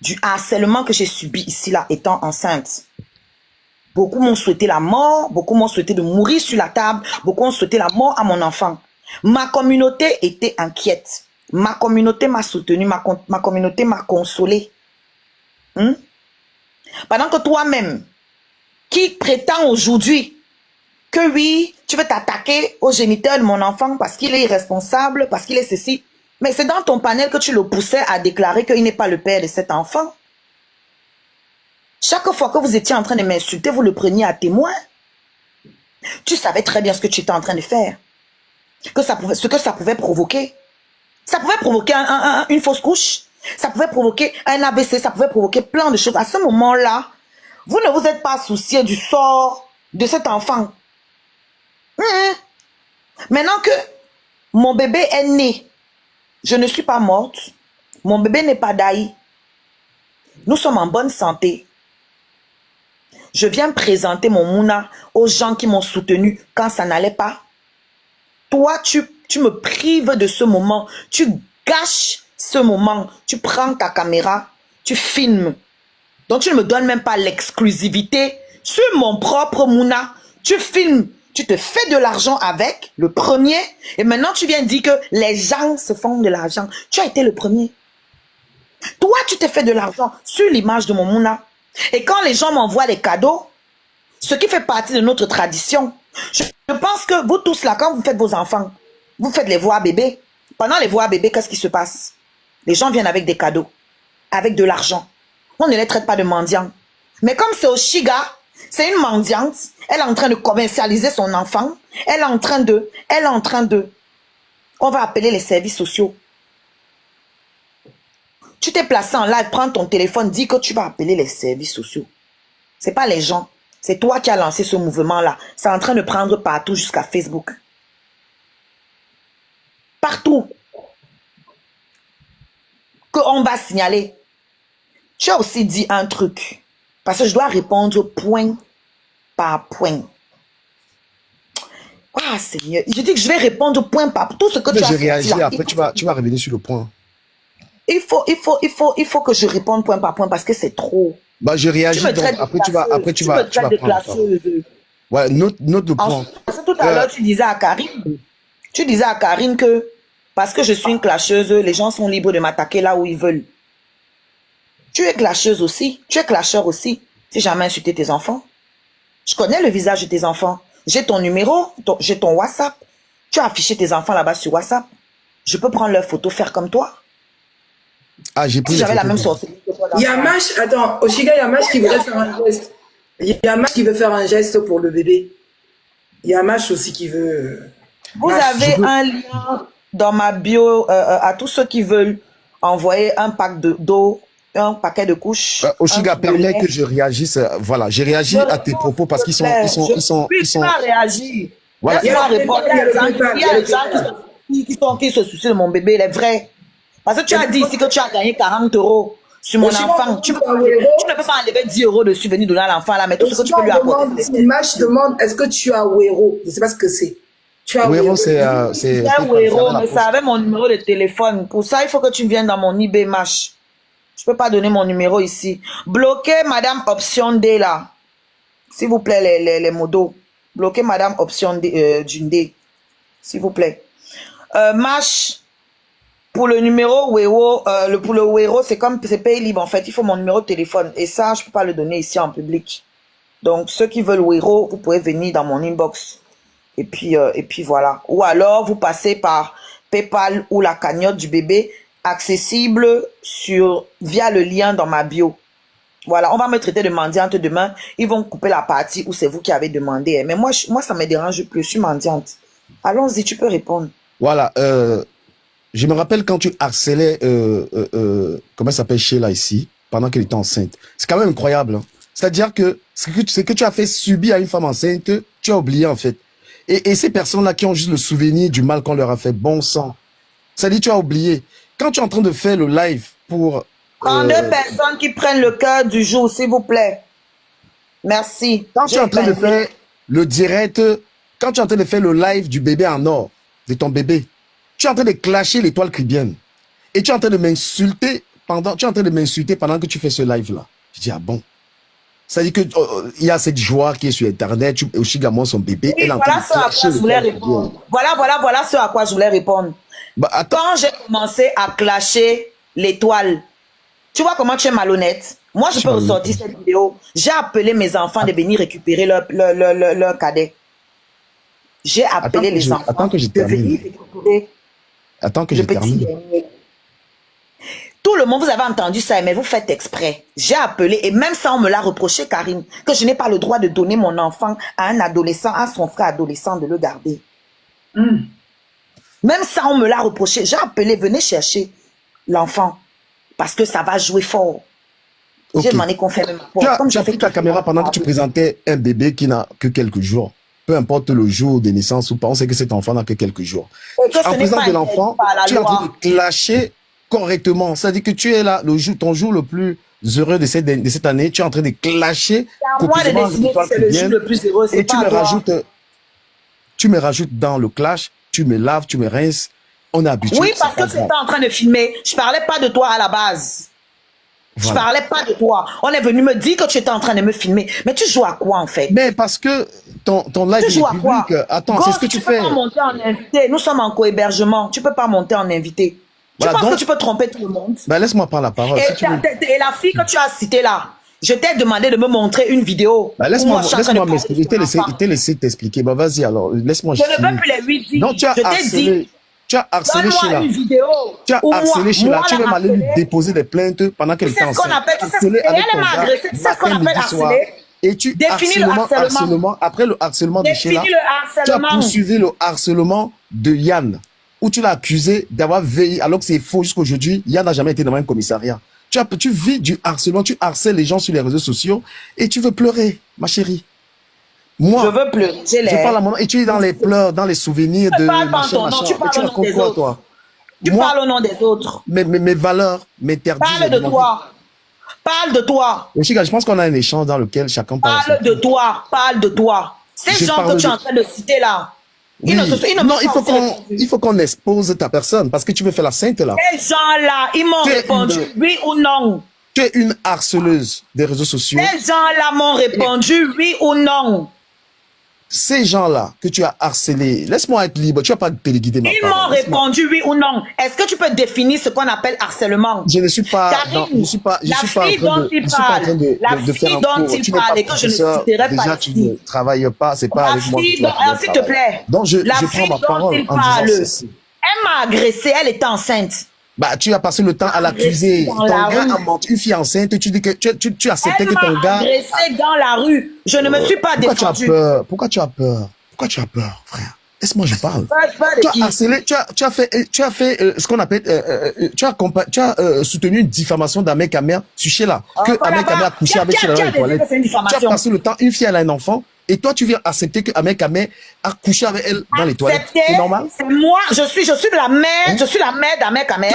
du harcèlement que j'ai subi ici, là, étant enceinte. Beaucoup m'ont souhaité la mort, beaucoup m'ont souhaité de mourir sur la table, beaucoup ont souhaité la mort à mon enfant. Ma communauté était inquiète. Ma communauté m'a soutenu, ma communauté m'a consolé. Pendant que toi-même, qui prétend aujourd'hui que oui, tu veux t'attaquer au géniteur de mon enfant parce qu'il est irresponsable, parce qu'il est ceci, mais c'est dans ton panel que tu le poussais à déclarer qu'il n'est pas le père de cet enfant. Chaque fois que vous étiez en train de m'insulter, vous le preniez à témoin. Tu savais très bien ce que tu étais en train de faire. Ce que ça pouvait provoquer. Ça pouvait provoquer une fausse couche. Ça pouvait provoquer un AVC. Ça pouvait provoquer plein de choses. À ce moment-là, vous ne vous êtes pas soucié du sort de cet enfant. Maintenant que mon bébé est né, je ne suis pas morte. Mon bébé n'est pas daï. Nous sommes en bonne santé. Je viens présenter mon Mouna aux gens qui m'ont soutenu quand ça n'allait pas. Toi, tu me prives de ce moment. Tu gâches ce moment. Tu prends ta caméra, tu filmes. Donc, tu ne me donnes même pas l'exclusivité sur mon propre Mouna. Tu filmes. Tu te fais de l'argent avec, le premier. Et maintenant, tu viens dire que les gens se font de l'argent. Tu as été le premier. Toi, tu t'es fait de l'argent sur l'image de mon Mouna. Et quand les gens m'envoient des cadeaux, ce qui fait partie de notre tradition, je pense que vous tous là, quand vous faites vos enfants, vous faites les voix bébés. Pendant les voix bébés, qu'est-ce qui se passe? Les gens viennent avec des cadeaux, avec de l'argent. On ne les traite pas de mendiants. Mais comme c'est Oshiga, c'est une mendiante, elle est en train de commercialiser son enfant, elle est en train de, on va appeler les services sociaux. Tu t'es placé en live, prends ton téléphone, dis que tu vas appeler les services sociaux. C'est pas les gens. C'est toi qui as lancé ce mouvement-là. C'est en train de prendre partout jusqu'à Facebook. Partout. Qu'on va signaler. Tu as aussi dit un truc. Parce que je dois répondre point par point. Ah Seigneur. Je dis que je vais répondre point par point. Tout ce que tu as J'ai réagi, là, après tu vas revenir sur le point. Il faut que je réponde point par point parce que c'est trop. Bah, je réagis, donc après tu vas prendre. Ouais, note le point. Tout à l'heure, tu disais à Karine que parce que je suis une clasheuse, les gens sont libres de m'attaquer là où ils veulent. Tu es clasheuse aussi, tu es clasheur aussi. J'ai jamais insulté tes enfants. Je connais le visage de tes enfants. J'ai ton numéro, j'ai ton WhatsApp. Tu as affiché tes enfants là-bas sur WhatsApp. Je peux prendre leurs photos, faire comme toi. Ah, j'ai pris si j'avais la même sorte. Il y a Mash, attends, Oshiga, il y a Mash qui voudrait faire un geste. Il y a Mash qui veut faire un geste pour le bébé. Il y a Mash aussi qui veut... Vous avez un lien dans ma bio à tous ceux qui veulent envoyer un pack d'eau, un paquet de couches. Oshiga, permets que je réagisse. Voilà, j'ai réagi à tes propos parce qu'ils sont. Oui, tu vas réagir. Voilà. Il y a des gens qui se soucient de mon bébé, il est vrai. Parce que tu as dit ici que tu as gagné 40 € sur mon enfant. Tu ne peux pas enlever 10 € dessus, venir donner à l'enfant là, mais tout ce que tu peux lui apporter. Mash demande, est-ce que tu as Wero? Je ne sais pas ce que c'est. Tu as Wero, c'est Wero, mais ça avait mon numéro de téléphone. Pour ça, il faut que tu viennes dans mon eBay Mash. Je peux pas donner mon numéro ici. Bloquez Madame Option D là. S'il vous plaît, les modos. Bloquez Madame Option D, Djundé. S'il vous plaît. Mash, pour le numéro Wero, pour le Wero, c'est comme c'est payé libre en fait. Il faut mon numéro de téléphone. Et ça, je peux pas le donner ici en public. Donc, ceux qui veulent Wero, vous pouvez venir dans mon inbox. Et puis voilà. Ou alors, vous passez par PayPal ou la cagnotte du bébé, accessible via le lien dans ma bio. Voilà, on va me traiter de mendiante demain. Ils vont couper la partie où c'est vous qui avez demandé. Mais moi, ça me dérange plus. Je suis mendiante. Allons-y, tu peux répondre. Voilà. Je me rappelle quand tu harcelais, comment ça s'appelle Sheila ici, pendant qu'elle était enceinte. C'est quand même incroyable. Hein. C'est-à-dire que ce que tu as fait subir à une femme enceinte, tu as oublié en fait. Et ces personnes-là qui ont juste le souvenir du mal qu'on leur a fait, bon sang. C'est-à-dire tu as oublié. Quand tu es en train de faire le live pour... 32 personnes qui prennent le cœur du jour, s'il vous plaît. Merci. Quand tu es en train de faire le direct, quand tu es en train de faire le live du bébé en or, de ton bébé, tu es en train de clasher l'étoile caribéenne. Et tu es en train de m'insulter tu es en train de m'insulter pendant que tu fais ce live-là. Je dis, ah bon? Ça dit que il y a cette joie qui est sur Internet, Oshiga moi son bébé. Oui, voilà ce à quoi je voulais répondre. Voilà ce à quoi je voulais répondre. Bah, attends. Quand j'ai commencé à clasher l'étoile, tu vois comment tu es malhonnête. Moi, je peux ressortir cette vidéo. J'ai appelé mes enfants de venir récupérer leur cadet. J'ai appelé les enfants. Attends que je termine. Attends que je termine. Tout le monde, vous avez entendu ça, mais vous faites exprès. J'ai appelé, et même ça, on me l'a reproché, Karine, que je n'ai pas le droit de donner mon enfant à un adolescent, à son frère adolescent, de le garder. Même ça, on me l'a reproché. J'ai appelé, venez chercher l'enfant, parce que ça va jouer fort. Okay. Je m'en ai confirmé ma porte. Tu as pris ta caméra pendant que tu présentais un bébé qui n'a que quelques jours. Peu importe le jour de naissance ou pas, on sait que cet enfant n'a que quelques jours. En présence de l'enfant, tu es en train de clasher correctement. C'est-à-dire que tu es là, ton jour le plus heureux de cette année, tu es en train de clasher. C'est à moi de décider si c'est le jour le plus heureux, c'est pas tu me rajoutes dans le clash, tu me laves, tu me rinces. On est habitué. Oui, parce que tu étais en train de filmer. Je parlais pas de toi à la base. Voilà. Je parlais pas de toi. On est venu me dire que tu étais en train de me filmer. Mais tu joues à quoi en fait? Mais parce que ton live est public. Attends, c'est ce que tu fais. Tu peux pas monter en invité. Nous sommes en co-hébergement. Tu peux pas monter en invité. Voilà, tu penses que tu peux tromper tout le monde? Ben laisse-moi prendre la parole. Et la fille que tu as citée là, je t'ai demandé de me montrer une vidéo. Ben laisse-moi m'expliquer. Il t'a laissé t'expliquer. Ben vas-y alors, laisse-moi. Je ne veux plus les 8 vies. Donc tu as harcelé. Tu as harcelé Sheila. Tu as harcelé Sheila. Tu vas aller lui déposer des plaintes pendant qu'elle était enceinte. C'est ce qu'on appelle. Elle m'a agressé. C'est ce qu'on appelle harceler. Et tu harcèlement. Après le harcèlement de Sheila, tu as poursuivi le harcèlement de Yann, où tu l'as accusé d'avoir veillé, alors que c'est faux jusqu'aujourd'hui. Yann n'a jamais été dans un commissariat. Tu vis du harcèlement, tu harcèles les gens sur les réseaux sociaux et tu veux pleurer, ma chérie. Moi, je veux pleurer. Je parle à mon nom et tu es dans les pleurs, dans les souvenirs de machin. Tu parles au nom des autres. Toi? Tu parles au nom des autres. Mes valeurs m'interdisent. Parle de toi. Parle de toi. Je pense qu'on a un échange dans lequel chacun parle. Parle de toi. Parle de toi. Ces gens que tu es en train de citer là. Oui. Non, il faut qu'on expose ta personne parce que tu veux faire la sainte là. Ces gens-là, ils m'ont répondu oui ou non. Tu es une harceleuse des réseaux sociaux. Ces gens-là m'ont répondu oui ou non. Ces gens-là que tu as harcelés, laisse-moi être libre, tu vas pas téléguider ma parole. Ils m'ont répondu oui ou non. Est-ce que tu peux définir ce qu'on appelle harcèlement? Je ne suis pas, je suis pas en train de faire un cours. Tu n'es pas professeur, déjà tu ne travailles pas, c'est pas avec moi que tu vas travailler. S'il te plaît. Donc je prends ma parole en disant ceci. Elle m'a agressé, elle était enceinte. Bah, tu as passé le temps à l'accuser. Ton gars a menti. Une fille enceinte, tu dis que tu acceptais que ton gars. Elle m'a agressé dans la rue. Je ne me suis pas défendue. Pourquoi tu as peur? Pourquoi tu as peur, frère? Laisse-moi, je parle. Tu as harcelé, tu as fait ce qu'on appelle, tu as soutenu une diffamation d'Ahmed Kamer sur Sheila. Que Ahmed Kamer a couché avec Sheila dans les toilettes. Tu as passé le temps, une fille, elle a un enfant. Et toi, tu viens accepter que Ahmed Kamer a couché avec elle dans les toilettes. C'est normal? C'est moi, je suis la mère, je suis la mère d'Ahmed Kamer.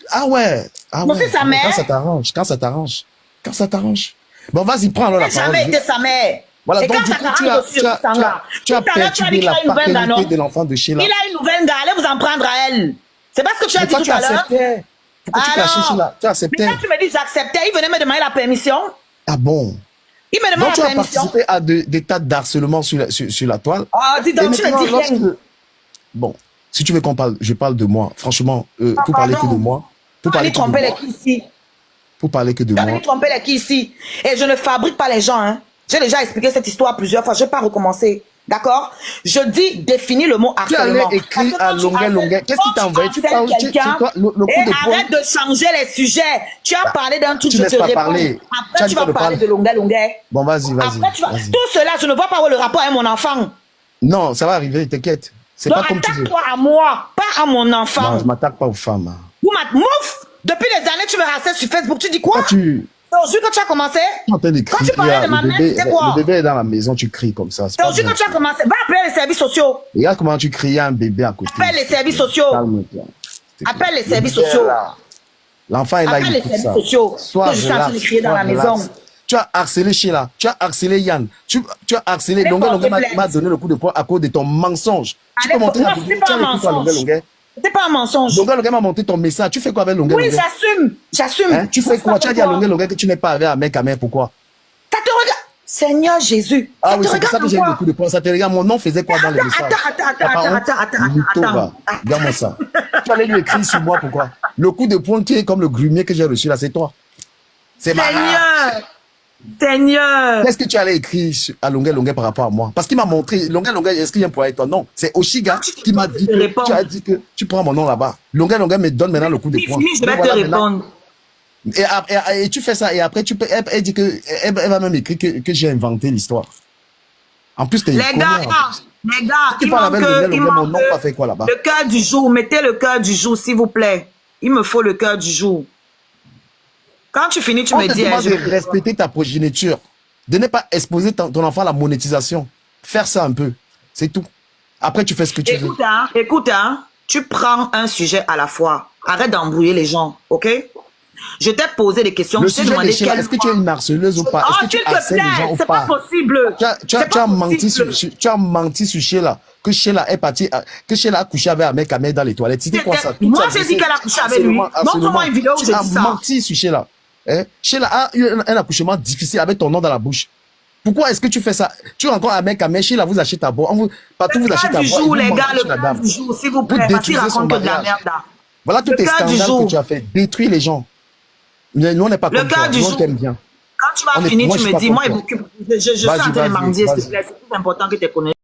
Ah ouais. Je suis sa mère. Quand ça t'arrange. Bon, vas-y, prends alors la parole. J'ai jamais été sa mère. Voilà, donc du coup, tu as perturbé la paternité de l'enfant de Sheila. Il a une nouvelle gars, allez vous en prendre à elle. C'est pas ce que tu as dit tout à l'heure. Pourquoi tu cachais Sheila? Tu acceptais. Mais quand tu me dis j'acceptais, il venait me demander la permission. Ah bon? Il me demande la permission. Donc tu as participé à des tas d'harcèlement sur la toile. Ah, dis donc, tu me dis rien. Bon, si tu veux qu'on parle, je parle de moi. Franchement, pour parler que de moi. Pour parler que de moi. Pour parler que de moi. Tu tromper les qui ici. Et je ne fabrique pas les gens, hein. J'ai déjà expliqué cette histoire plusieurs fois. Je ne vais pas recommencer. D'accord? Je dis définis le mot harcèlement. Tu allais écrire à longueur. Qu'est-ce qui t'a envoyé? Tu parles le coup de poing. Arrête de changer les sujets. Tu as parlé d'un truc, je te réponds. Après, tu vas parler de longueur. Bon, vas-y. Tout cela, je ne vois pas où le rapport avec mon enfant. Non, ça va arriver, t'inquiète. C'est pas comme tu veux. Attaque-toi à moi, pas à mon enfant. Non, je m'attaque pas aux femmes. Mouf! Depuis des années, tu me harcèles sur Facebook. Tu dis quoi? Aujourd'hui, quand tu as commencé, quand tu parlais de ma mère, c'était quoi? Le bébé est dans la maison, tu cries comme ça. Aujourd'hui, quand tu as commencé, va appeler les services sociaux. Regarde comment tu criais un bébé à côté. Appelle les services sociaux. Appelle les services sociaux. L'enfant est là, il écoute ça. Sois relax. Dans la maison. Tu as harcelé Sheila, tu as harcelé Yann, tu as harcelé Longueur m'a donné le coup de poing à cause de ton mensonge. Tu peux montrer la vidéo, tu as le coup à Longueur. C'était pas un mensonge. Longueur m'a montré ton message. Tu fais quoi avec Longueur? Oui, j'assume. J'assume. Hein? Tu fais quoi? Tu as dit à Longueur que tu n'es pas avec un mec à main. Pourquoi? Ça te regarde. Seigneur Jésus. Ah Ça oui, te c'est pour ça que regarde j'ai eu quoi? beaucoup de points. Ça te regarde. Mon nom faisait quoi dans les messages? Attends. Regarde-moi ça. Tu allais lui écrire sur moi, pourquoi? Le coup de poing qui est comme le grumier que j'ai reçu là, c'est toi. C'est malade. Seigneur. Qu'est-ce que tu allais écrire à Longueur par rapport à moi? Parce qu'il m'a montré, Longueur, est-ce qu'il vient pour aller toi? Non, c'est Oshiga qui m'a dit que tu as dit que tu prends mon nom là-bas. Longueur me donne maintenant le coup de poing. Je vais te répondre. Et tu fais ça, et après, elle dit que, elle va même écrire que j'ai inventé l'histoire. En plus, t'es Les gars, tu il parles avec manque mon nom pas fait quoi là-bas? le cœur du jour. Mettez le cœur du jour, s'il vous plaît. Il me faut le cœur du jour. Quand tu finis, tu me dis... On te demande de respecter ta progéniture. De ne pas exposer ton enfant à la monétisation. Faire ça un peu. C'est tout. Après, tu fais ce que tu veux. Écoute, tu prends un sujet à la fois. Arrête d'embrouiller les gens, ok? Je t'ai posé des questions. Le Je t'ai sujet demandé de Sheila, est-ce que tu es une harceleuse ou pas? Est-ce que tu harcèles les gens ou c'est pas? pas possible. Tu as menti sur Sheila. Que Sheila est partie, que Sheila a couché avec un mec à mettre dans les toilettes. C'était quoi ça? Moi, j'ai dit qu'elle a couché avec lui. Montre-moi une vidéo où j'ai dit ça. Tu as menti sur Sheila. Hein? Sheila a eu un accouchement difficile avec ton nom dans la bouche. Pourquoi est-ce que tu fais ça? Tu as encore un mec à mettre, Sheila vous achète à boire. Partout vous achetez à boire. Le gars, le cœur du jour, s'il vous plaît. Parce qu'il raconte que de la merde là. Voilà tous tes scandales que tu as fait. Détruire les gens. Mais nous, on n'est pas comme toi. Nous, on t'aime bien. Quand tu vas finir, tu me dis, moi, je suis en train de mendier, s'il te plaît. C'est plus important que tes connaissances.